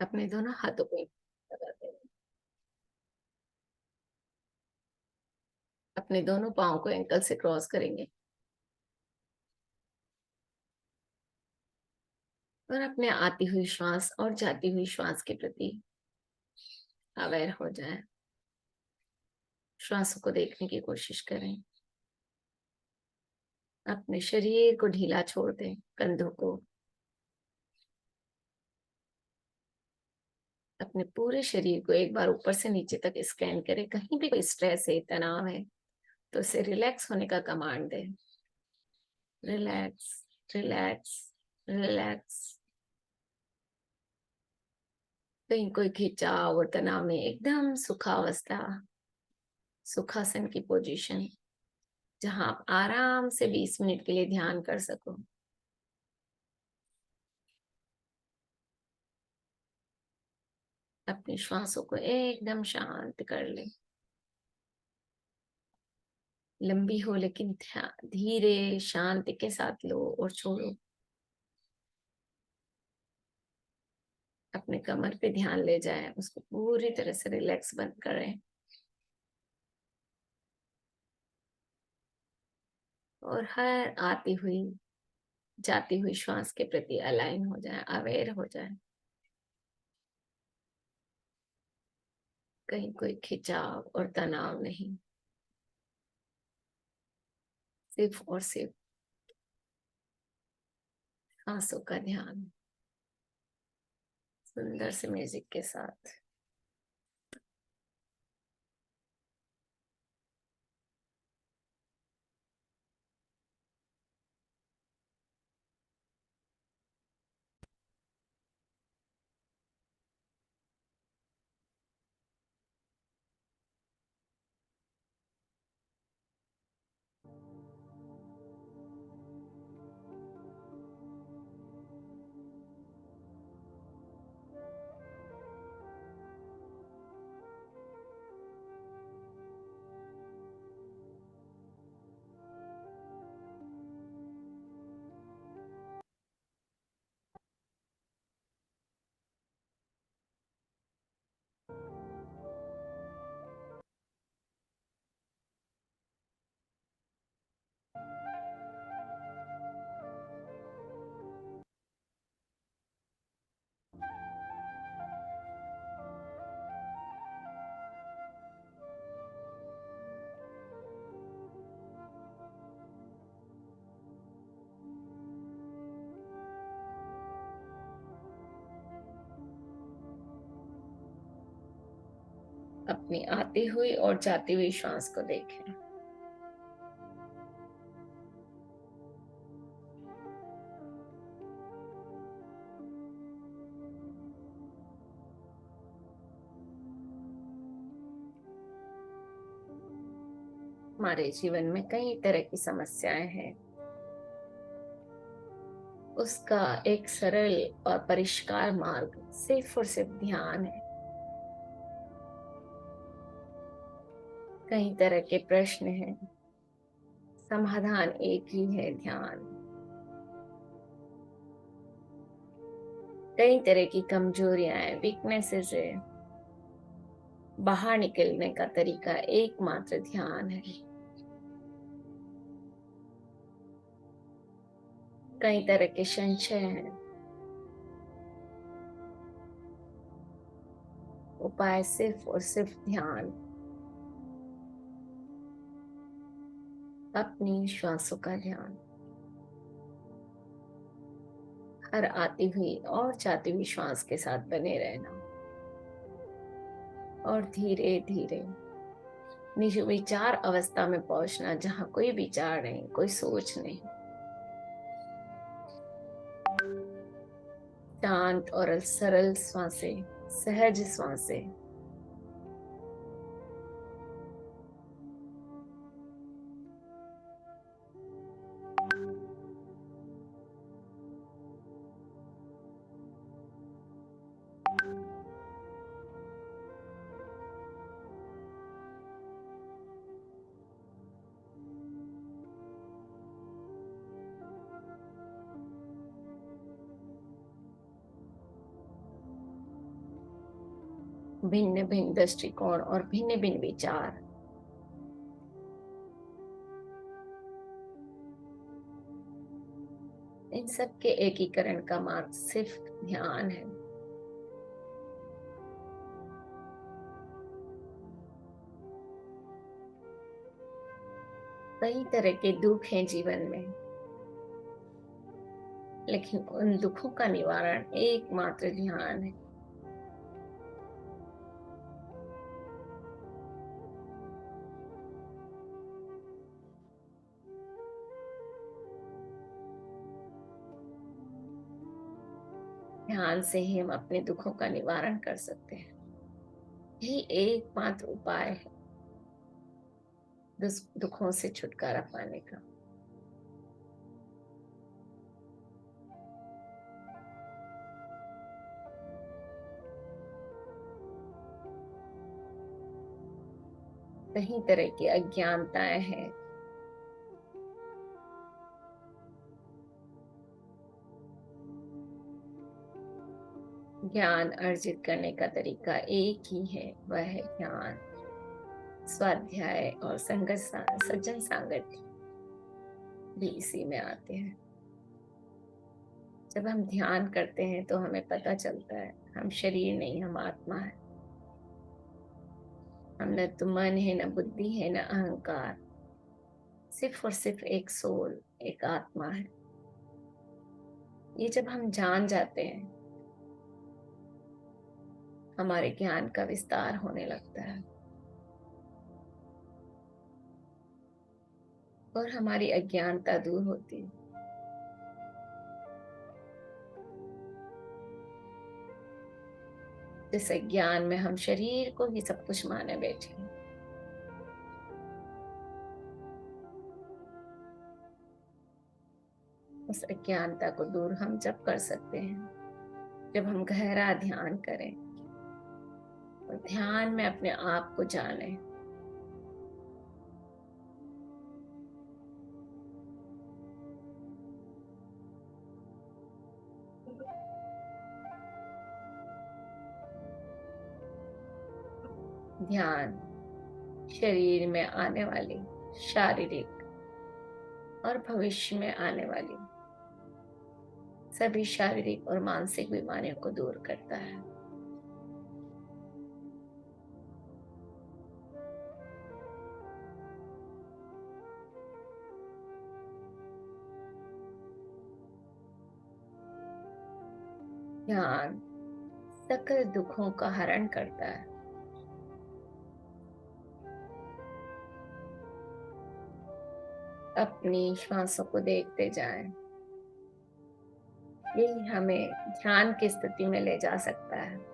अपने दोनों हाथों को लगाते हैं। अपने दोनों पाँव को एंकल से क्रॉस करेंगे और अपने आती हुई श्वास और जाती हुई श्वास के प्रति अवेयर हो जाए। श्वासों को देखने की कोशिश करें। अपने शरीर को ढीला छोड़ दें, कंधों को। अपने पूरे शरीर को एक बार ऊपर से नीचे तक स्कैन करें। कहीं भी कोई स्ट्रेस है, तनाव है, तो उसे रिलैक्स होने का कमांड दें। Relax, relax, relax. कहीं कोई खिंचाव और तनाव में एकदम सुखावस्था, सुखासन की पोजीशन, जहां आप आराम से 20 मिनट के लिए ध्यान कर सको। अपनी श्वासों को एकदम शांत कर ले। लंबी हो लेकिन धीरे शांति के साथ लो और छोड़ो। अपने कमर पे ध्यान ले जाए, उसको पूरी तरह से रिलैक्स बंद करें और हर आती हुई जाती हुई श्वास के प्रति अलाइन हो जाए, अवेयर हो जाए। कहीं कोई खिंचाव और तनाव नहीं, सिर्फ और सिर्फ सांसों का ध्यान, सुंदर से म्यूजिक के साथ। अपनी आती हुई और जाती हुई श्वास को देखें। हमारे जीवन में कई तरह की समस्याएं हैं, उसका एक सरल और परिष्कार मार्ग सिर्फ और सिर्फ ध्यान है। कई तरह के प्रश्न हैं, समाधान एक ही है, ध्यान। कई तरह की कमजोरियां हैं, वीकनेसेस है, बाहर निकलने का तरीका एकमात्र ध्यान है। कई तरह के संशय हैं, उपाय सिर्फ और सिर्फ ध्यान। अपनी श्वासों का ध्यान, हर आती हुई और जाती हुई श्वास के साथ बने रहना और धीरे धीरे निज विचार अवस्था में पहुंचना, जहां कोई विचार नहीं, कोई सोच नहीं। शांत और सरल श्वासें, सहज श्वासें। भिन्न भिन्न दृष्टिकोण और भिन्न भिन्न विचार, इन सब के एकीकरण का मार्ग सिर्फ ध्यान है। कई तरह के दुख हैं जीवन में, लेकिन उन दुखों का निवारण एकमात्र ध्यान है। ध्यान से ही हम अपने दुखों का निवारण कर सकते हैं। यही एकमात्र उपाय है दुखों से छुटकारा पाने का। कई तरह की अज्ञानताएं हैं, ज्ञान अर्जित करने का तरीका एक ही है, वह है ज्ञान, स्वाध्याय और सज्जन सागत्य भी इसी में आते हैं। जब हम ध्यान करते हैं तो हमें पता चलता है हम शरीर नहीं, हम आत्मा है। हम न तो मन है, न बुद्धि है, न अहंकार, सिर्फ और सिर्फ एक सोल, एक आत्मा है। ये जब हम जान जाते हैं, हमारे ज्ञान का विस्तार होने लगता है और हमारी अज्ञानता दूर होती है। जिस अज्ञान में हम शरीर को ही सब कुछ माने बैठे हैं, उस अज्ञानता को दूर हम जब कर सकते हैं, जब हम गहरा ध्यान करें और ध्यान में अपने आप को जानें। ध्यान शरीर में आने वाली शारीरिक और भविष्य में आने वाली सभी शारीरिक और मानसिक बीमारियों को दूर करता है। ध्यान सकल दुखों का हरण करता है। अपनी श्वासों को देखते जाएं, यही हमें ध्यान की स्थिति में ले जा सकता है।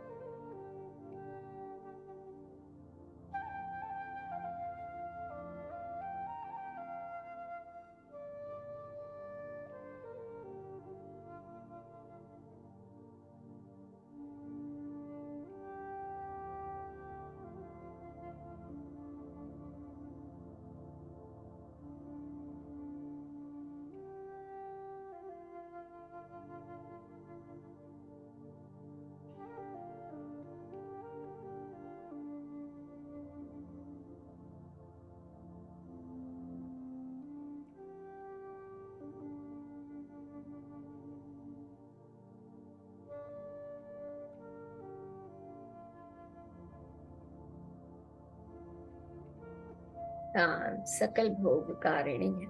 ध्यान सकल भोग कारिणी है।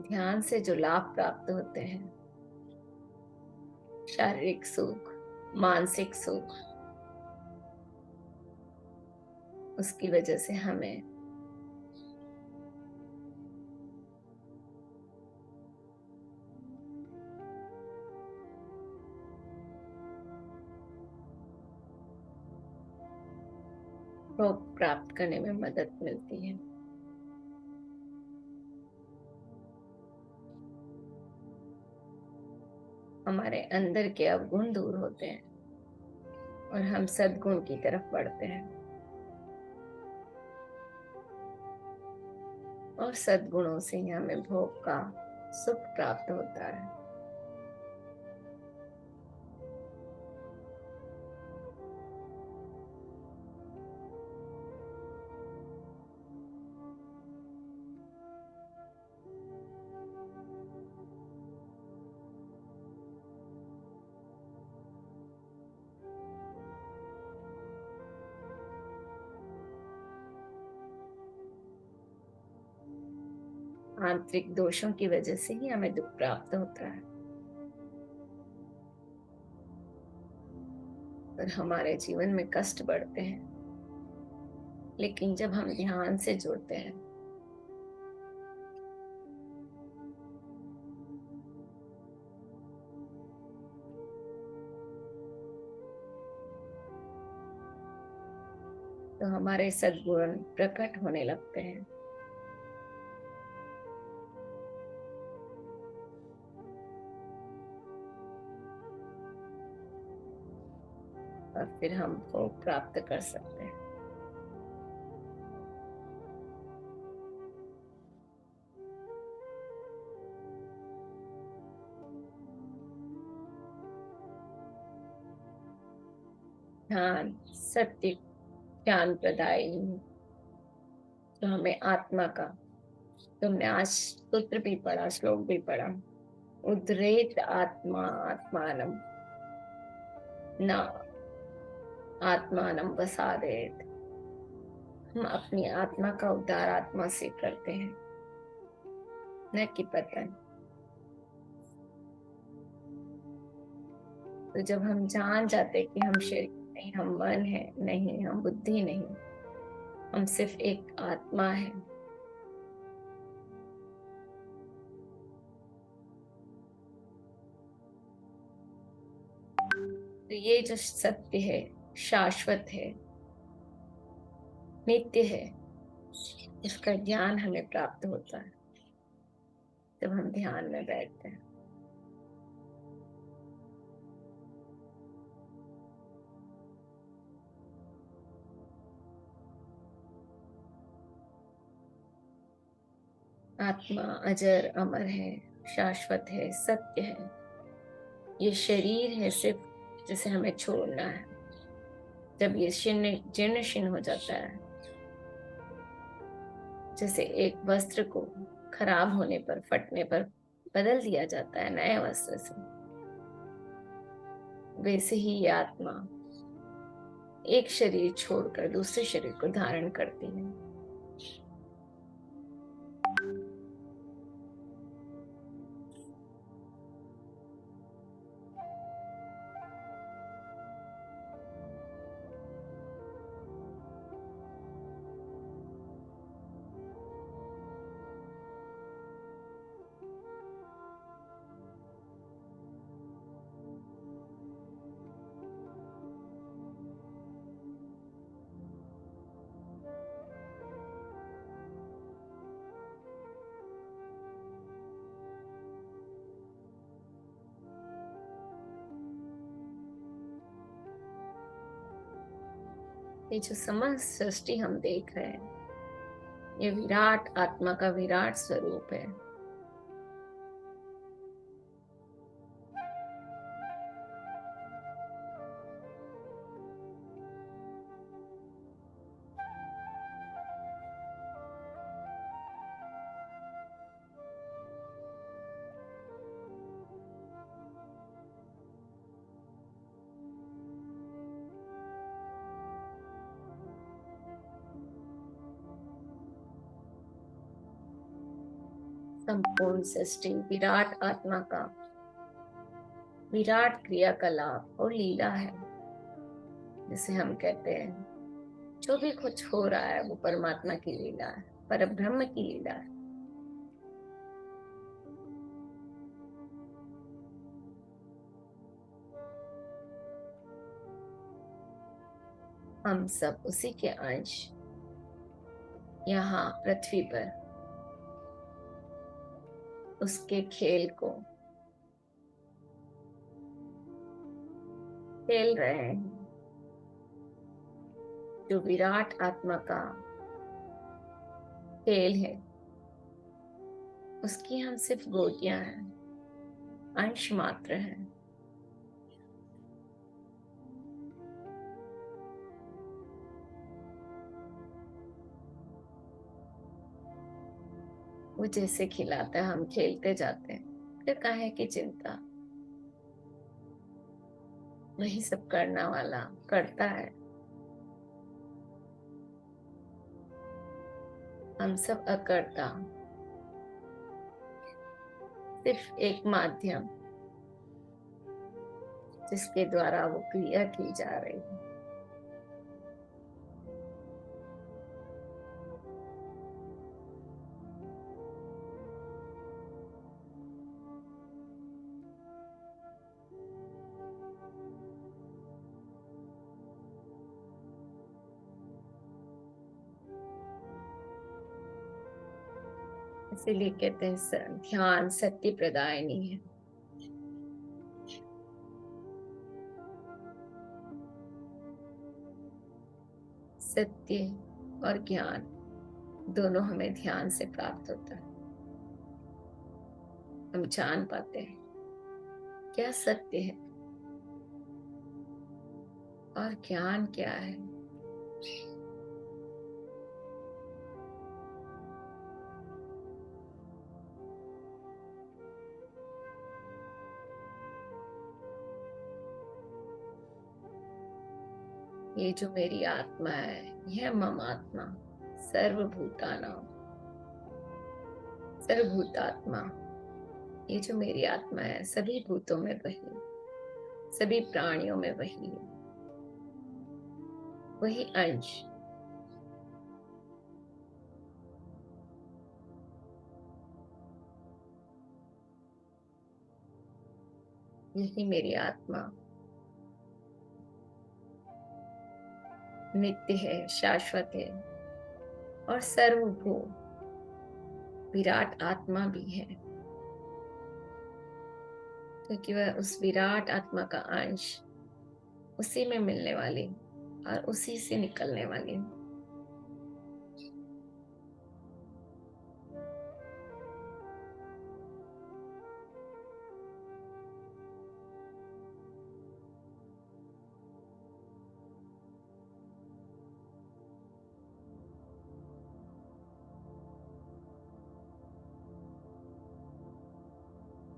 ध्यान से जो लाभ प्राप्त होते हैं, शारीरिक सुख, मानसिक सुख, उसकी वजह से हमें भोग प्राप्त करने में मदद मिलती है। हमारे अंदर के अवगुण दूर होते हैं और हम सद्गुण की तरफ बढ़ते हैं और सद्गुणों से ही हमें भोग का सुख प्राप्त होता है। आंतरिक दोषों की वजह से ही हमें दुख प्राप्त होता है, और हमारे जीवन में कष्ट बढ़ते हैं। लेकिन जब हम ध्यान से जुड़ते हैं, तो हमारे सद्गुण प्रकट होने लगते हैं। और फिर हमको प्राप्त कर सकते हैं। ध्यान सत्य ज्ञान प्रदायिनी, तो हमें आत्मा का, तुमने आज सूत्र भी पढ़ा, श्लोक भी पढ़ा, उद्रेत आत्मा आत्मानम न आत्मानम वसादेत। हम अपनी आत्मा का उद्धार आत्मा से करते हैं, न कि पतन। तो जब हम जान जाते कि हम शरीर नहीं, हम मन है नहीं, हम बुद्धि नहीं, हम सिर्फ एक आत्मा है, तो ये जो सत्य है, शाश्वत है, नित्य है, इसका ज्ञान हमें प्राप्त होता है जब हम ध्यान में बैठते हैं। आत्मा अजर अमर है, शाश्वत है, सत्य है। ये शरीर है सिर्फ जिसे हमें छोड़ना है। जब ये जीर्ण शीर्ण हो जाता है, जैसे एक वस्त्र को खराब होने पर, फटने पर बदल दिया जाता है नए वस्त्र से, वैसे ही ये आत्मा एक शरीर छोड़कर दूसरे शरीर को धारण करती है। ये जो समस्त सृष्टि हम देख रहे हैं, ये विराट आत्मा का विराट स्वरूप है। संपूर्ण सृष्टि विराट आत्मा का विराट क्रियाकलाप और लीला है, जिसे हम कहते हैं जो भी कुछ हो रहा है वो परमात्मा की लीला है, परब्रह्म की लीला है। हम सब उसी के अंश यहाँ पृथ्वी पर उसके खेल को खेल रहे हैं। जो विराट आत्मा का खेल है, उसकी हम सिर्फ गोटियां हैं, अंश मात्र हैं। वो जैसे खिलाता है हम खेलते जाते हैं, फिर काहे की चिंता। वही सब करना वाला करता है। हम सब अकर्ता, सिर्फ एक माध्यम जिसके द्वारा वो क्रिया की जा रही है। इसीलिए कहते हैं ध्यान सत्य प्रदायनी है। सत्य और ज्ञान दोनों हमें ध्यान से प्राप्त होता है। हम जान पाते हैं क्या सत्य है और ज्ञान क्या है। ये जो मेरी आत्मा है, यह मम आत्मा सर्वभूतानां सर्वभूतात्मा। ये जो मेरी आत्मा है, सभी भूतों में वही, सभी प्राणियों में वही, वही अंश। यही मेरी आत्मा नित्य है, शाश्वत है और सर्वभू विराट आत्मा भी है, क्योंकि वह उस विराट आत्मा का अंश, उसी में मिलने वाली और उसी से निकलने वाली।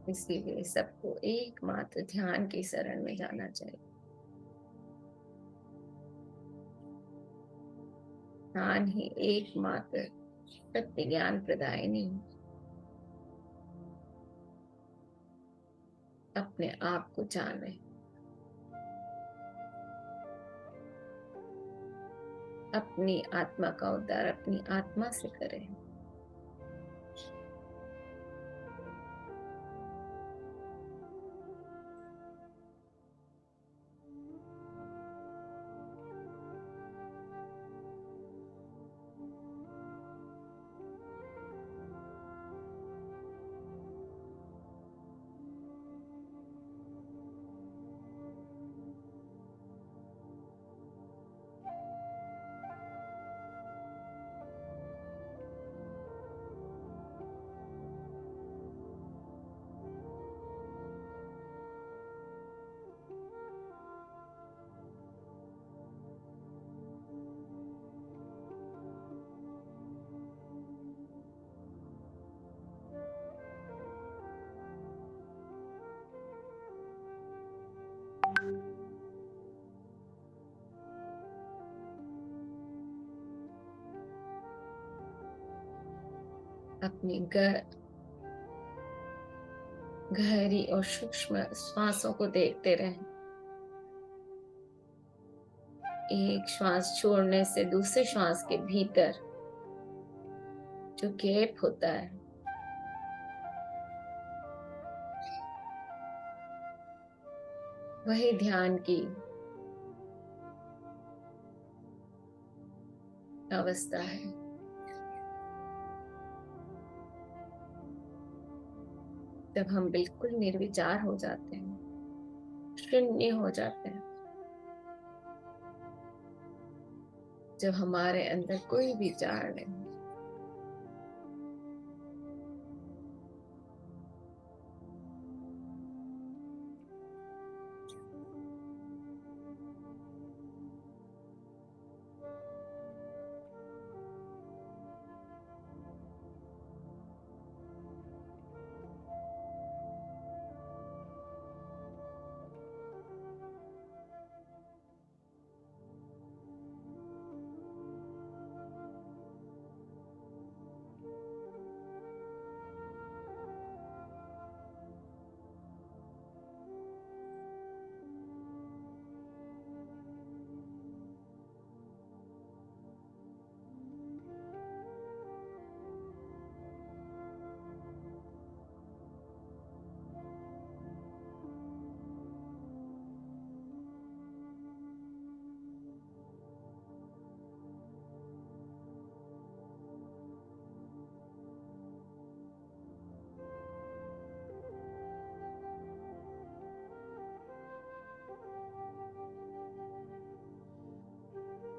इसीलिए सबको एकमात्र ध्यान की शरण में जाना चाहिए। ध्यान ही एकमात्र सत्य ज्ञान प्रदायिनी। अपने आप को जाने, अपनी आत्मा का उद्धार अपनी आत्मा से करें। अपनी गहरी और सूक्ष्म श्वासों को देखते रहें। एक श्वास छोड़ने से दूसरे श्वास के भीतर जो गैप होता है, वही ध्यान की अवस्था है। जब हम बिल्कुल निर्विचार हो जाते हैं, शून्य हो जाते हैं, जब हमारे अंदर कोई विचार नहीं,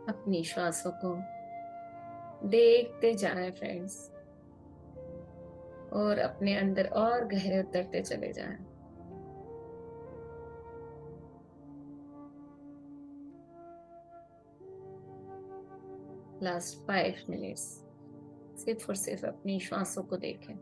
अपनी श्वासों को देखते जाएं फ्रेंड्स, और अपने अंदर और गहरे उतरते चले जाएं। लास्ट 5 मिनट्स सिर्फ और सिर्फ अपनी श्वासों को देखें।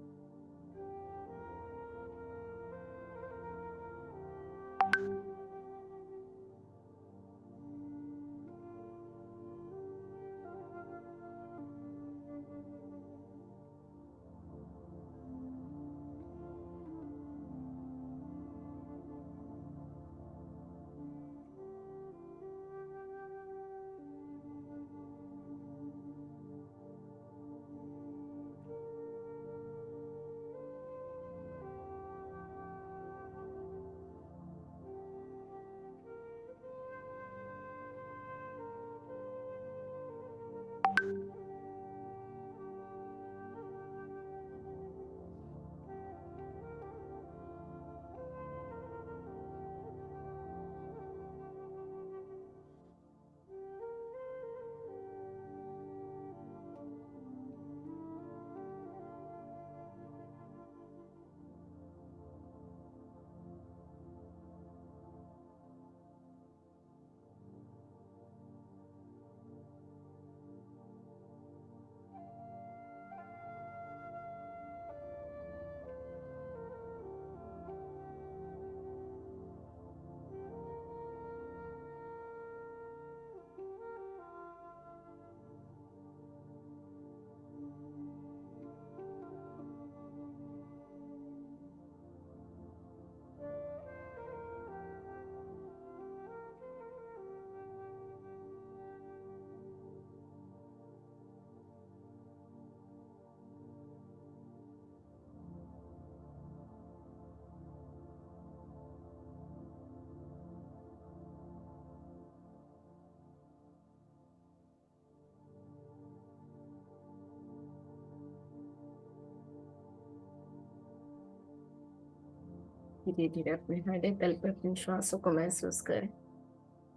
धीरे धीरे अपने हृदय तल पर अपनी श्वासों को महसूस करें।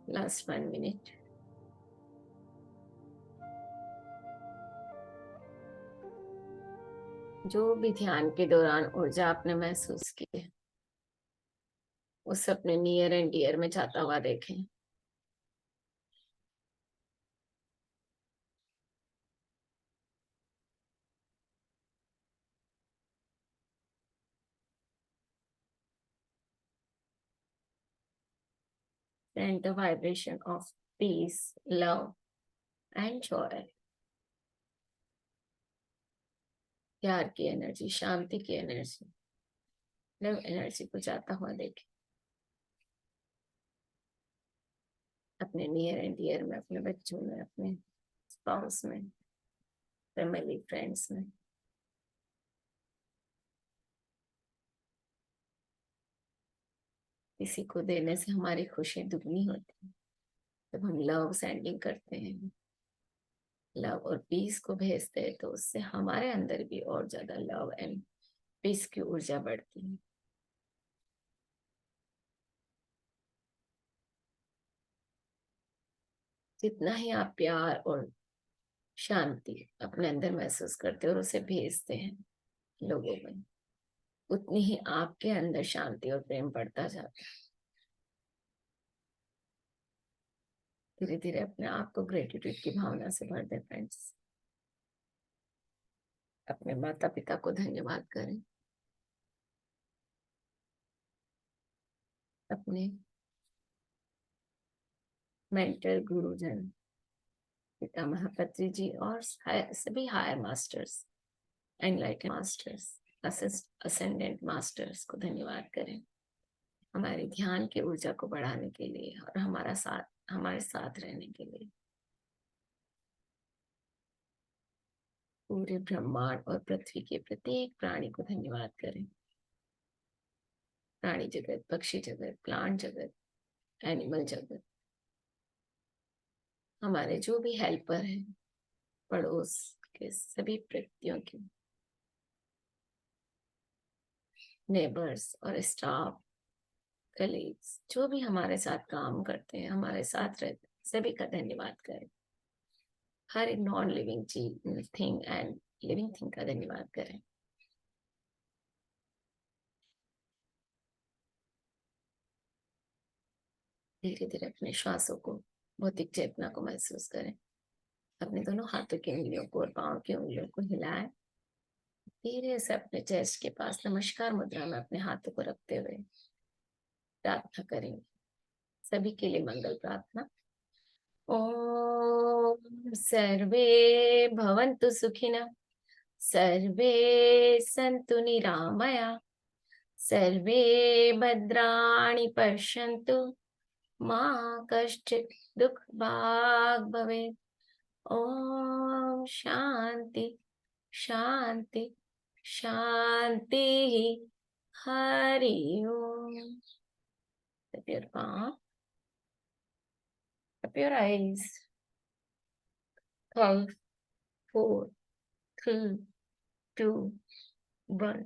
Last 1 minute. जो भी ध्यान के दौरान ऊर्जा आपने महसूस की है, उसे अपने नियर एंड डियर में जाता हुआ देखें। Send the vibration of peace, love and joy. प्यार की एनर्जी, शांति की एनर्जी, लव एनर्जी को जाता हुआ देखें अपने नियर एंड डियर में, अपने बच्चों में, अपने स्पाउस में, फैमिली, फ्रेंड्स में। किसी को देने से हमारी खुशी दुगनी होती है। जब हम लव सेंडिंग करते हैं, लव और पीस को भेजते हैं, तो उससे हमारे अंदर भी और ज्यादा लव एंड पीस की ऊर्जा बढ़ती है। जितना ही आप प्यार और शांति अपने अंदर महसूस करते हैं और उसे भेजते हैं लोगों में, उतनी ही आपके अंदर शांति और प्रेम बढ़ता जाता है। धीरे धीरे अपने आप को ग्रेटिट्यूड की भावना से भर दे फ्रेंड्स। अपने माता पिता को धन्यवाद करें, अपने मेंटर गुरुजन पिता महापत्री जी और सभी higher masters, enlighten masters, ascendant masters को धन्यवाद करें हमारे ध्यान की ऊर्जा को बढ़ाने के लिए और हमारे साथ रहने के लिए। पूरे ब्रह्मांड और पृथ्वी के प्रत्येक प्राणी को धन्यवाद करें। प्राणी जगत, पक्षी जगत, प्लांट जगत, एनिमल जगत, हमारे जो भी हेल्पर हैं, पड़ोस के सभी व्यक्तियों के, नेबर्स और स्टाफ, कलीग्स, जो भी हमारे साथ काम करते हैं, हमारे साथ रहते हैं, सभी का धन्यवाद करें। हर एक नॉन लिविंग चीज थिंग एंड लिविंग थिंग का धन्यवाद करें। धीरे धीरे अपने श्वासों को, भौतिक चेतना को महसूस करें। अपने दोनों हाथों की उंगलियों को और पांव की उंगलियों को हिलाएं। धीरे से अपने चेस्ट के पास नमस्कार मुद्रा में अपने हाथों को रखते हुए प्रार्थना करेंगे। सभी के लिए मंगल प्रार्थना। ओम सर्वे भवन्तु सुखिनः, सर्वे सन्तु निरामया, सर्वे भद्राणि पश्यन्तु, मा कश्चित् दुःख भाग् भवेत्। ओम शांति शांति शांति। हरि ओम। Tap your palm, tap your eyes. 5, 4, 3, 2, 1.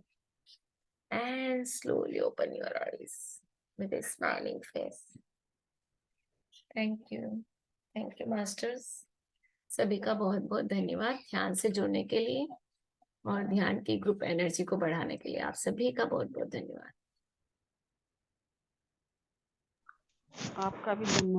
And slowly open your eyes with a smiling face. Thank you. Thank you, masters. सभी का बहुत बहुत धन्यवाद ध्यान से जुड़ने के लिए और ध्यान की ग्रुप एनर्जी को बढ़ाने के लिए। आप सभी का बहुत बहुत धन्यवाद। आपका भी धन्यवाद।